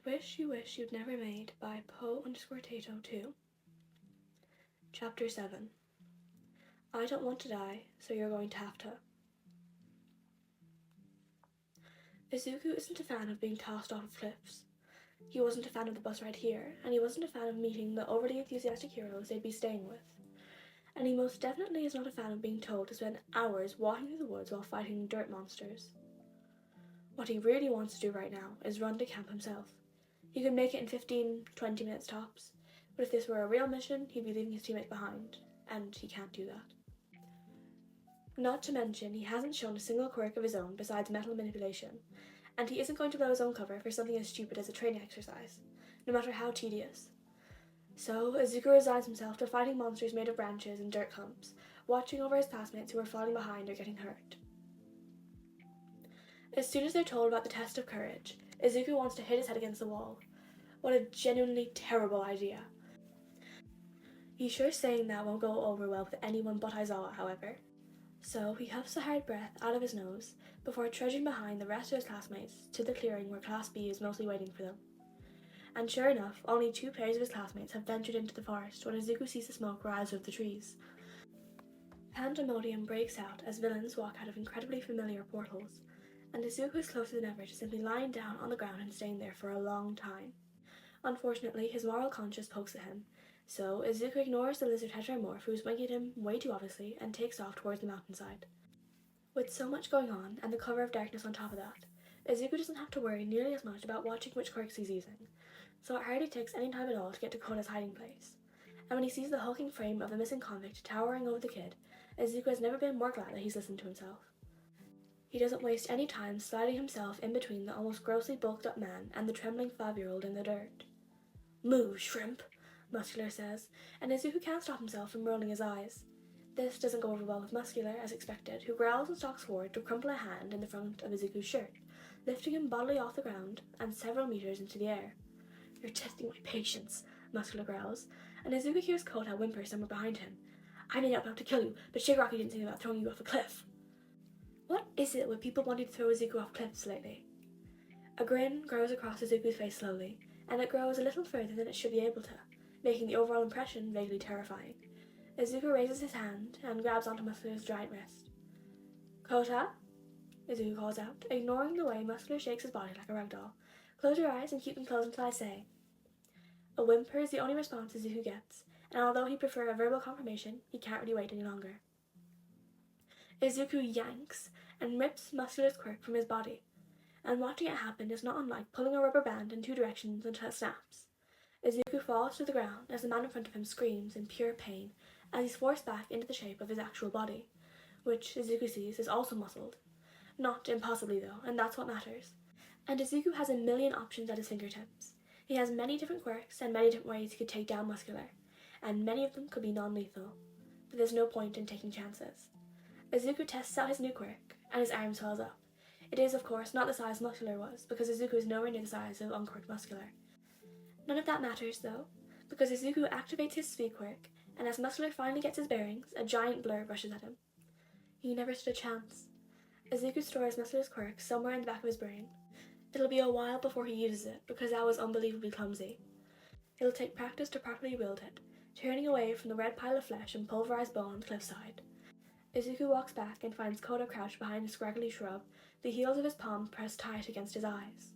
Wish You'd Never Made by Po_Tato2. Chapter 7. I don't want to die, so you're going to have to. Izuku isn't a fan of being tossed off of cliffs. He wasn't a fan of the bus ride here, and he wasn't a fan of meeting the overly enthusiastic heroes they'd be staying with. And he most definitely is not a fan of being told to spend hours walking through the woods while fighting dirt monsters. What he really wants to do right now is run to camp himself. He could make it in 15-20 minutes tops, but if this were a real mission, he'd be leaving his teammates behind, and he can't do that. Not to mention, he hasn't shown a single quirk of his own besides metal manipulation, and he isn't going to blow his own cover for something as stupid as a training exercise, no matter how tedious. So, Izuku resigns himself to fighting monsters made of branches and dirt clumps, watching over his classmates who are falling behind or getting hurt. As soon as they're told about the test of courage, Izuku wants to hit his head against the wall. What a genuinely terrible idea. He's sure saying that won't go over well with anyone but Aizawa, however. So he huffs a hard breath out of his nose before trudging behind the rest of his classmates to the clearing where Class B is mostly waiting for them. And sure enough, only 2 pairs of his classmates have ventured into the forest when Izuku sees the smoke rise out of the trees. Pandemonium breaks out as villains walk out of incredibly familiar portals, and Izuku is closer than ever to simply lying down on the ground and staying there for a long time. Unfortunately, his moral conscience pokes at him, so Izuku ignores the lizard heteromorph who's winking at him way too obviously and takes off towards the mountainside. With so much going on, and the cover of darkness on top of that, Izuku doesn't have to worry nearly as much about watching which quirks he's using, so it hardly takes any time at all to get to Koda's hiding place. And when he sees the hulking frame of the missing convict towering over the kid, Izuku has never been more glad that he's listened to himself. He doesn't waste any time sliding himself in between the almost grossly bulked up man and the trembling 5-year-old in the dirt. "Move, shrimp," Muscular says, and Izuku can't stop himself from rolling his eyes. This doesn't go over well with Muscular, as expected, who growls and stalks forward to crumple a hand in the front of Izuku's shirt, lifting him bodily off the ground and several meters into the air. "You're testing my patience," Muscular growls, and Izuku hears Kota whimper somewhere behind him. "I may not be able to kill you, but Shigaraki didn't say anything about throwing you off a cliff." What is it with people wanting to throw Izuku off cliffs lately? A grin grows across Izuku's face slowly, and it grows a little further than it should be able to, making the overall impression vaguely terrifying. Izuku raises his hand and grabs onto Muscular's giant wrist. "Kota?" Izuku calls out, ignoring the way Muscular shakes his body like a ragdoll. "Close your eyes and keep them closed until I say." A whimper is the only response Izuku gets, and although he'd prefer a verbal confirmation, he can't really wait any longer. Izuku yanks and rips Muscular's quirk from his body, and watching it happen is not unlike pulling a rubber band in 2 directions until it snaps. Izuku falls to the ground as the man in front of him screams in pure pain as he's forced back into the shape of his actual body, which Izuku sees is also muscled. Not impossibly though, and that's what matters. And Izuku has a million options at his fingertips. He has many different quirks and many different ways he could take down Muscular, and many of them could be non-lethal, but there's no point in taking chances. Izuku tests out his new quirk, and his arm swells up. It is, of course, not the size Muscular was, because Izuku is nowhere near the size of unquirked Muscular. None of that matters, though, because Izuku activates his speed quirk, and as Muscular finally gets his bearings, a giant blur rushes at him. He never stood a chance. Izuku stores Muscular's quirk somewhere in the back of his brain. It'll be a while before he uses it, because that was unbelievably clumsy. It'll take practice to properly wield it, turning away from the red pile of flesh and pulverized bone on the cliffside. Izuku walks back and finds Kota crouched behind a scraggly shrub, the heels of his palms pressed tight against his eyes.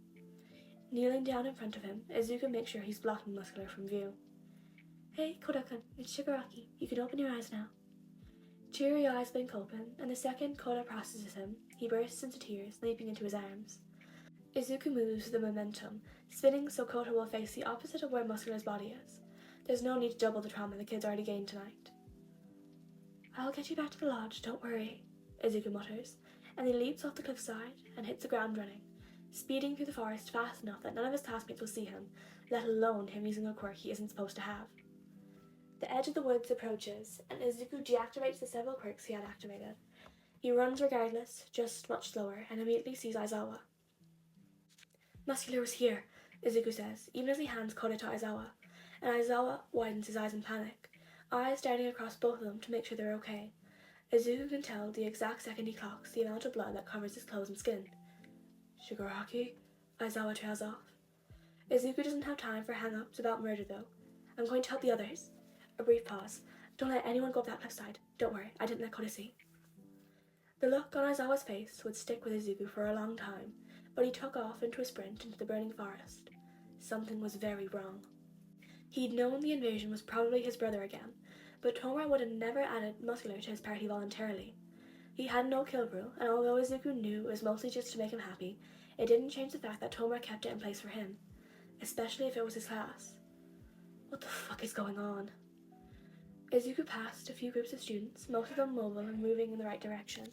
Kneeling down in front of him, Izuku makes sure he's blocking Muscular from view. "Hey, Kota-kun, it's Shigaraki. You can open your eyes now." Teary eyes blink open, and the second Kota processes him, he bursts into tears, leaping into his arms. Izuku moves with the momentum, spinning so Kota will face the opposite of where Muscular's body is. There's no need to double the trauma the kid's already gained tonight. "I'll get you back to the lodge, don't worry," Izuku mutters, and he leaps off the cliffside and hits the ground running, speeding through the forest fast enough that none of his classmates will see him, let alone him using a quirk he isn't supposed to have. The edge of the woods approaches, and Izuku deactivates the several quirks he had activated. He runs regardless, just much slower, and immediately sees Aizawa. "Muscular was here," Izuku says, even as he hands Kota to Aizawa, and Aizawa widens his eyes in panic, eyes darting across both of them to make sure they're okay. Izuku can tell the exact second he clocks the amount of blood that covers his clothes and skin. "Shigaraki?" Aizawa trails off. Izuku doesn't have time for hang-ups about murder, though. I'm going to help the others. A brief pause. Don't let anyone go up that cliffside. Don't worry, I didn't let Koda see. The look on Aizawa's face would stick with Izuku for a long time, but he took off into a sprint into the burning forest. Something was very wrong. He'd known the invasion was probably his brother again, but Tomura would have never added Muscular to his party voluntarily. He had no kill rule, and although Izuku knew it was mostly just to make him happy, it didn't change the fact that Tomura kept it in place for him, especially if it was his class. What the fuck is going on? Izuku passed a few groups of students, most of them mobile and moving in the right direction.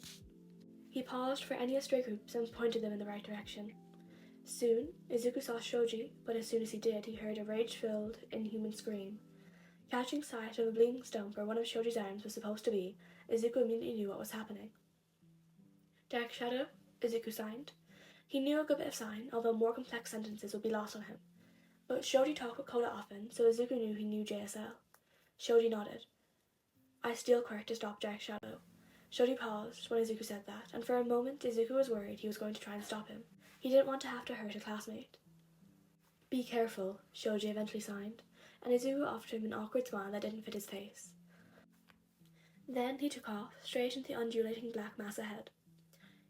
He paused for any stray groups and pointed them in the right direction. Soon, Izuku saw Shoji, but as soon as he did, he heard a rage-filled, inhuman scream. Catching sight of a bleeding stump where one of Shoji's arms was supposed to be, Izuku immediately knew what was happening. Dark Shadow, Izuku signed. He knew a good bit of sign, although more complex sentences would be lost on him. But Shoji talked with Koda often, so Izuku knew he knew JSL. Shoji nodded. I steal quirk to stop Dark Shadow. Shoji paused when Izuku said that, and for a moment Izuku was worried he was going to try and stop him. He didn't want to have to hurt a classmate. Be careful, Shoji eventually signed, and Izuku offered him an awkward smile that didn't fit his face. Then he took off, straight into the undulating black mass ahead.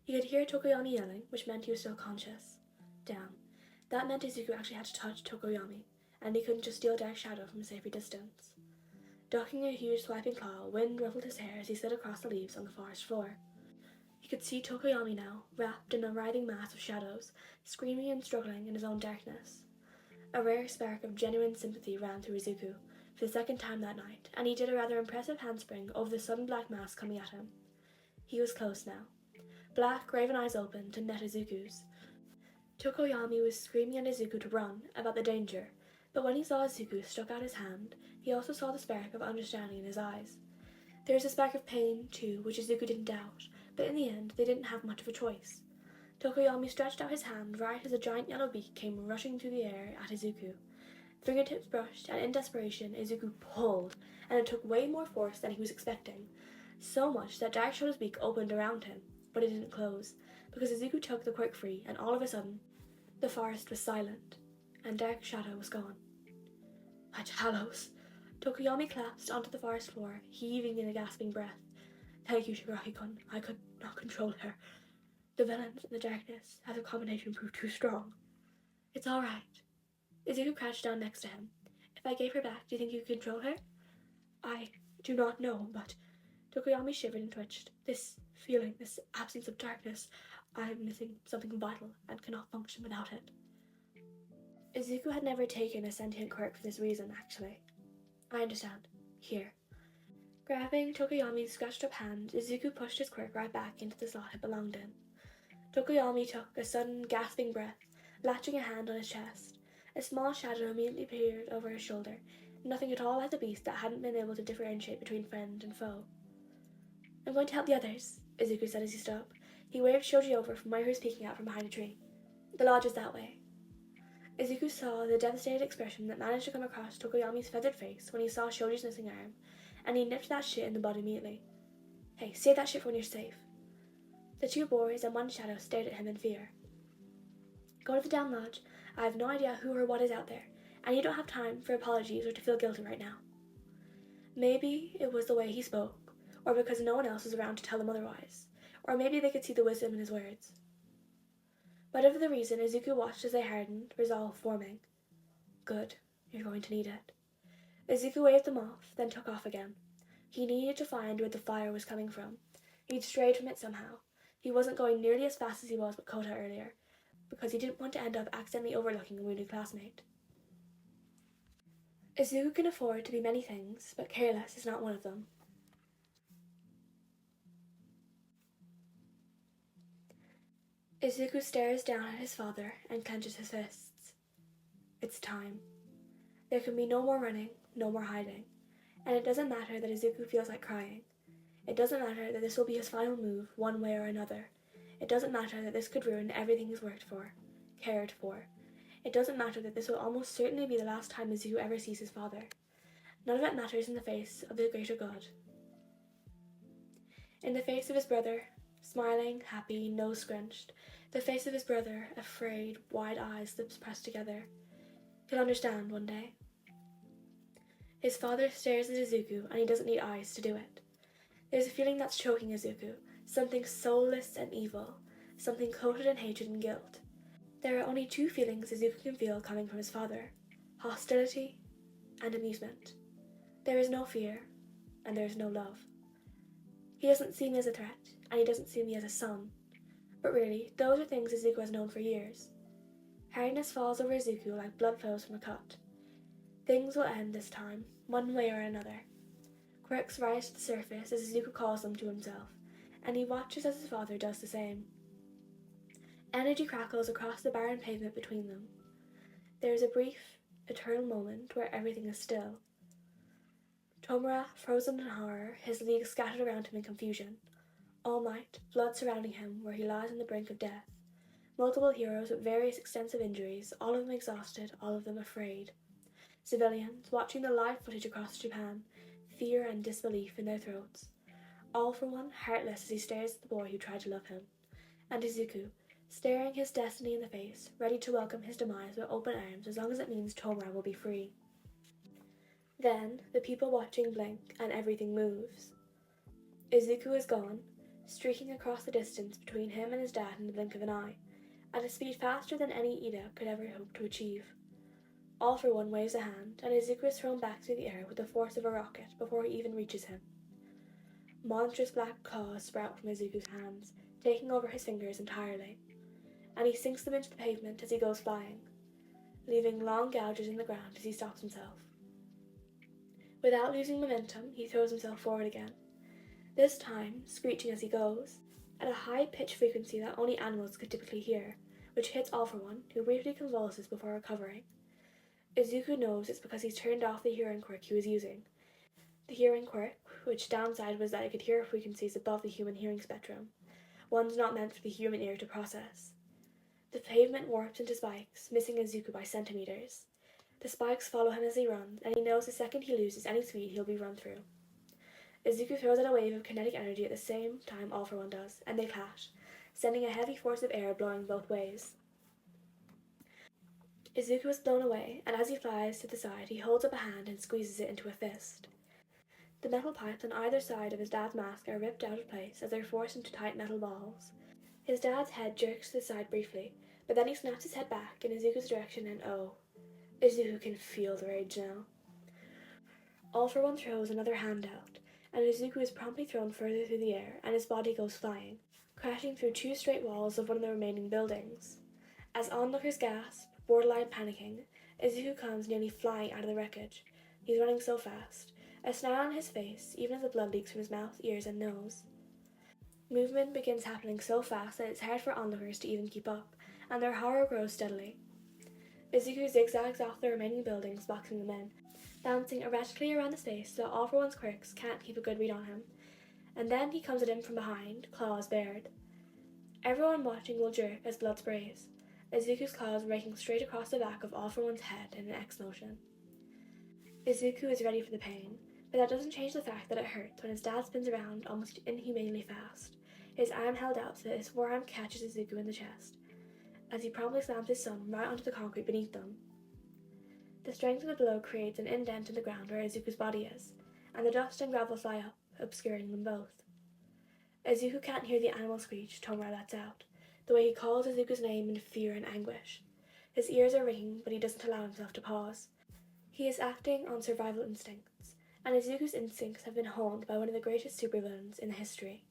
He could hear Tokoyami yelling, which meant he was still conscious. Damn. That meant Izuku actually had to touch Tokoyami, and he couldn't just steal Dark Shadow from a safer distance. Ducking a huge swiping claw, wind ruffled his hair as he slid across the leaves on the forest floor. He could see Tokoyami now, wrapped in a writhing mass of shadows, screaming and struggling in his own darkness. A rare spark of genuine sympathy ran through Izuku, for the second time that night, and he did a rather impressive handspring over the sudden black mass coming at him. He was close now. Black, raven eyes opened to net Izuku's. Tokoyami was screaming at Izuku to run, about the danger, but when he saw Izuku stuck out his hand, he also saw the spark of understanding in his eyes. There was a spark of pain, too, which Izuku didn't doubt, but in the end they didn't have much of a choice. Tokoyami stretched out his hand right as a giant yellow beak came rushing through the air at Izuku. Fingertips brushed, and in desperation Izuku pulled, and it took way more force than he was expecting. So much that Dark Shadow's beak opened around him, but it didn't close, because Izuku took the quirk free, and all of a sudden, the forest was silent, and Dark Shadow was gone. At Hallows! Tokoyami collapsed onto the forest floor, heaving in a gasping breath. Thank you, Shigaraki-kun. I could not control her. The villains in the darkness have the combination proved too strong. It's all right. Izuku crouched down next to him. If I gave her back, do you think you could control her? I do not know, but... Tokoyami shivered and twitched. This feeling, this absence of darkness, I am missing something vital and cannot function without it. Izuku had never taken a sentient quirk for this reason, actually. I understand. Here. Grabbing Tokoyami's scratched up hand, Izuku pushed his quirk right back into the slot it belonged in. Tokoyami took a sudden, gasping breath, latching a hand on his chest. A small shadow immediately appeared over his shoulder, nothing at all like the beast that hadn't been able to differentiate between friend and foe. I'm going to help the others, Izuku said as he stopped. He waved Shoji over from where he was peeking out from behind a tree. The lodge is that way. Izuku saw the devastated expression that managed to come across Tokoyami's feathered face when he saw Shoji's missing arm, and he nipped that shit in the bud immediately. Hey, save that shit for when you're safe. The two boys and one shadow stared at him in fear. Go to the damn lodge. I have no idea who or what is out there, and you don't have time for apologies or to feel guilty right now. Maybe it was the way he spoke, or because no one else was around to tell them otherwise, or maybe they could see the wisdom in his words. Whatever the reason, Izuku watched as they hardened, resolve forming. Good, you're going to need it. Izuku waved them off, then took off again. He needed to find where the fire was coming from. He'd strayed from it somehow. He wasn't going nearly as fast as he was with Kota earlier, because he didn't want to end up accidentally overlooking a wounded classmate. Izuku can afford to be many things, but careless is not one of them. Izuku stares down at his father and clenches his fists. It's time. There can be no more running, no more hiding. And it doesn't matter that Izuku feels like crying. It doesn't matter that this will be his final move, one way or another. It doesn't matter that this could ruin everything he's worked for, cared for. It doesn't matter that this will almost certainly be the last time Izuku ever sees his father. None of it matters in the face of the greater good. In the face of his brother, smiling, happy, nose scrunched, the face of his brother, afraid, wide eyes, lips pressed together. He'll understand one day. His father stares at Izuku, and he doesn't need eyes to do it. There's a feeling that's choking Izuku, something soulless and evil, something coated in hatred and guilt. There are only two feelings Izuku can feel coming from his father: hostility and amusement. There is no fear, and there is no love. He doesn't see me as a threat, and he doesn't see me as a son. But really, those are things Izuku has known for years. Hardness falls over Izuku like blood flows from a cut. Things will end this time, one way or another. Quirks rise to the surface as Izuku calls them to himself, and he watches as his father does the same. Energy crackles across the barren pavement between them. There is a brief, eternal moment where everything is still. Tomura, frozen in horror, his league scattered around him in confusion. All Might, blood surrounding him where he lies on the brink of death. Multiple heroes with various extensive injuries, all of them exhausted, all of them afraid. Civilians, watching the live footage across Japan, fear and disbelief in their throats. All for one, heartless as he stares at the boy who tried to love him. And Izuku, staring his destiny in the face, ready to welcome his demise with open arms as long as it means Tomura will be free. Then, the people watching blink, and everything moves. Izuku is gone, streaking across the distance between him and his dad in the blink of an eye, at a speed faster than any Ida could ever hope to achieve. All for one waves a hand, and Izuku is thrown back through the air with the force of a rocket before he even reaches him. Monstrous black claws sprout from Izuku's hands, taking over his fingers entirely, and he sinks them into the pavement as he goes flying, leaving long gouges in the ground as he stops himself. Without losing momentum, he throws himself forward again, this time screeching as he goes, at a high-pitched frequency that only animals could typically hear, which hits All for One, who briefly convulses before recovering. Izuku knows it's because he's turned off the hearing quirk he was using. The hearing quirk, which downside was that it could hear frequencies above the human hearing spectrum, ones not meant for the human ear to process. The pavement warps into spikes, missing Izuku by centimeters. The spikes follow him as he runs, and he knows the second he loses any speed he'll be run through. Izuku throws out a wave of kinetic energy at the same time All for One does, and they clash, sending a heavy force of air blowing both ways. Izuku is blown away, and as he flies to the side, he holds up a hand and squeezes it into a fist. The metal pipes on either side of his dad's mask are ripped out of place as they're forced into tight metal balls. His dad's head jerks to the side briefly, but then he snaps his head back in Izuku's direction and Izuku can feel the rage now. All for One throws another hand out, and Izuku is promptly thrown further through the air, and his body goes flying, crashing through two straight walls of one of the remaining buildings. As onlookers gasp, borderline panicking, Izuku comes nearly flying out of the wreckage. He's running so fast, a snarl on his face, even as the blood leaks from his mouth, ears, and nose. Movement begins happening so fast that it's hard for onlookers to even keep up, and their horror grows steadily. Izuku zigzags off the remaining buildings, boxing them in, bouncing erratically around the space so that All for One's quirks can't keep a good read on him. And then he comes at him from behind, claws bared. Everyone watching will jerk as blood sprays, Izuku's claws raking straight across the back of All for One's head in an X motion. Izuku is ready for the pain, but that doesn't change the fact that it hurts when his dad spins around almost inhumanely fast, his arm held out so that his forearm catches Izuku in the chest, as he promptly slams his son right onto the concrete beneath them. The strength of the blow creates an indent in the ground where Izuku's body is, and the dust and gravel fly up, obscuring them both. Izuku can't hear the animal screech Tomura lets out, the way he calls Izuku's name in fear and anguish. His ears are ringing, but he doesn't allow himself to pause. He is acting on survival instincts, and Izuku's instincts have been honed by one of the greatest supervillains in history.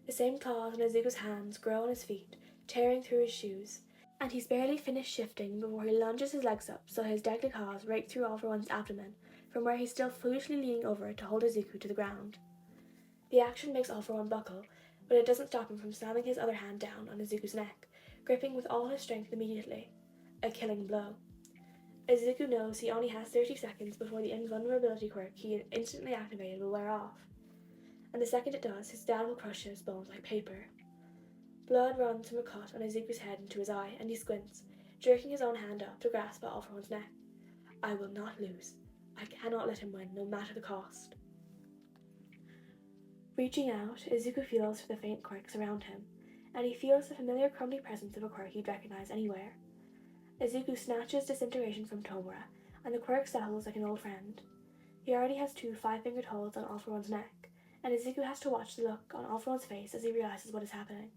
The same claws on Izuku's hands grow on his feet, tearing through his shoes, and he's barely finished shifting before he lunges his legs up so his deadly claws rake through All for One's abdomen, from where he's still foolishly leaning over to hold Izuku to the ground. The action makes All for One buckle, but it doesn't stop him from slamming his other hand down on Izuku's neck, gripping with all his strength immediately. A killing blow. Izuku knows he only has 30 seconds before the invulnerability quirk he instantly activated will wear off, and the second it does, his dad will crush his bones like paper. Blood runs from a cut on Izuku's head into his eye, and he squints, jerking his own hand up to grasp at All for One's neck. I will not lose. I cannot let him win, no matter the cost. Reaching out, Izuku feels for the faint quirks around him, and he feels the familiar crumbly presence of a quirk he'd recognize anywhere. Izuku snatches disintegration from Tomura, and the quirk settles like an old friend. He already has 2 5-fingered holds on All For One's neck, and Izuku has to watch the look on All For One's face as he realizes what is happening.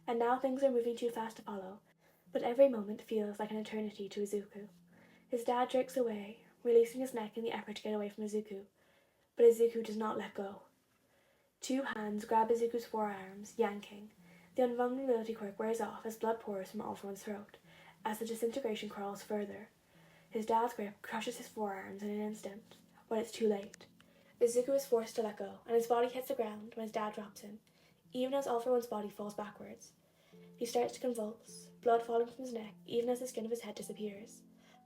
And now things are moving too fast to follow, but every moment feels like an eternity to Izuku. His dad jerks away, releasing his neck in the effort to get away from Izuku, but Izuku does not let go. 2 hands grab Izuku's forearms, yanking. The invulnerability quirk wears off as blood pours from All For One's throat, as the disintegration crawls further. His dad's grip crushes his forearms in an instant, but it's too late. Izuku is forced to let go, and his body hits the ground when his dad drops him, even as All For One's body falls backwards. He starts to convulse, blood falling from his neck even as the skin of his head disappears,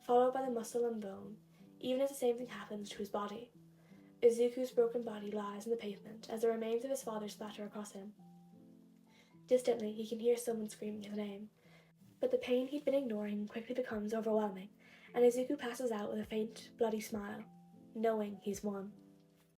followed by the muscle and bone, even as the same thing happens to his body. Izuku's broken body lies on the pavement as the remains of his father splatter across him. Distantly, he can hear someone screaming his name, but the pain he'd been ignoring quickly becomes overwhelming, and Izuku passes out with a faint, bloody smile, knowing he's won.